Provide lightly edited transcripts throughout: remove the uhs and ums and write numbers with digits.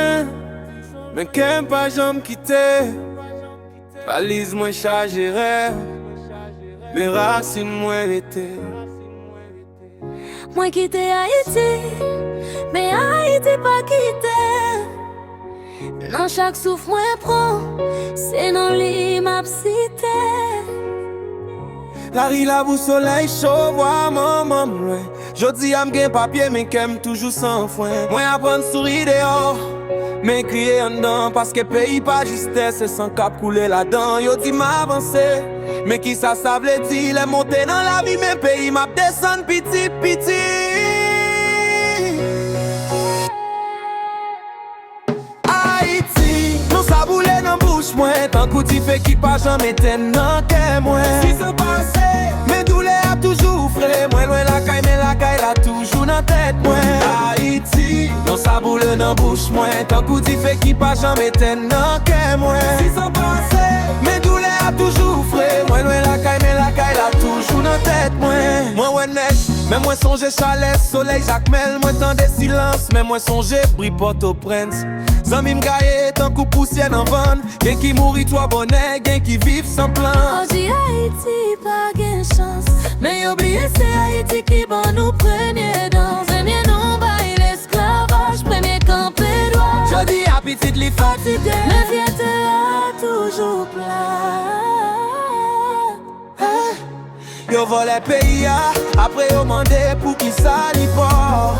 loin, mais qu'un pas jamais quitté. Valise moi chargé rêve, mes racines moi été. Moi quitté Haïti, mais Haïti pas quitté. Dans chaque souffle moi prends, c'est dans l'île m'a cité. La ri la bou soleil chaud, moi maman loin. Jodi am gen papier, mais qu'aime toujours sans foin. Moi apprendre sourire dehors, mais crier en dedans. Parce que pays pas justesse, c'est sans cap couler là-dedans. Yo dit m'avancer, mais qui ça veut dire? Les monter dans la vie, mais pays m'a descendre petit, petit. Haïti, nous ça boule dans bouche moi. Tant qu'on dit fait qui pas jamais ten nan que moi. Si ça passe, mais douleur a toujours frais. Moi loin la caille, mais la caille la toujours dans tête moi. Haïti, nous ça boule dans bouche moi. Tant qu'on dit fait qui pas jamais ten nan que moi. Si ça passe, mais douleur a toujours frais. Moi loin la caille, mais la caille la toujours dans tête moi. Moi ouais neige, mais moi songe chalet, soleil Jacmel. Moi tant des silences, mais moi songe bris Port-au-Prince. Zami m'gaye tant coup poussière dans van. Gen qui mourit toi bonnet, gen qui vivent sans plan. On dit Haïti pas gain chance, mais oubliez c'est Haïti qui bon nous premier dans un mien non bail l'esclavage, premier campé droit. Je dis à petite li fatigué, mais fierté a toujours plat. Yo volé pays après yo mandé pour qui ça li fort.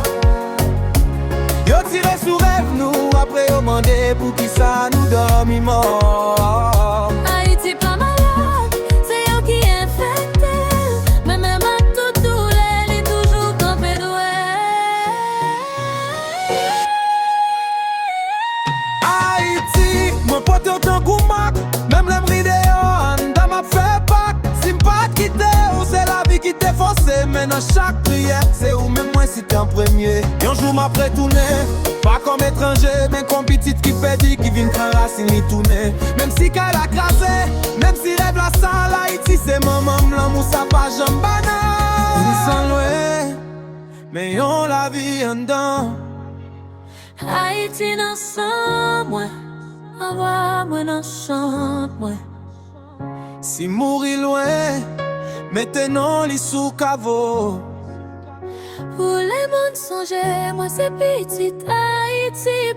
Yo tiré sous rêve nous, après yo mandé pour qui ça nous dormi mort. Haïti pas malade, c'est yo qui infecté. Mais même à tout douleur, il est toujours campé doué. Haïti, moi porte autant goumac. Même les bridéons, dans ma fait bac. Si m'pas quitter, ou c'est la vie qui t'est forcée. Mais dans chaque prière, c'est où même moi si t'es en premier. Un jour m'a retourné, pas comme étranger, mais comme petite qui fait dit qui vient prendre racine li tourner. Même si qu'elle a crasé, même si rêve la salle, Haïti c'est maman, l'amour ça pas jambe banane. Ils sont loin, mais on la vie en dedans. Haïti dans sang, moi, envoie-moi dans chante, moi. Si mourir loin, maintenant les sous caveau. Pour les mondes songer, moi c'est petit Haïti.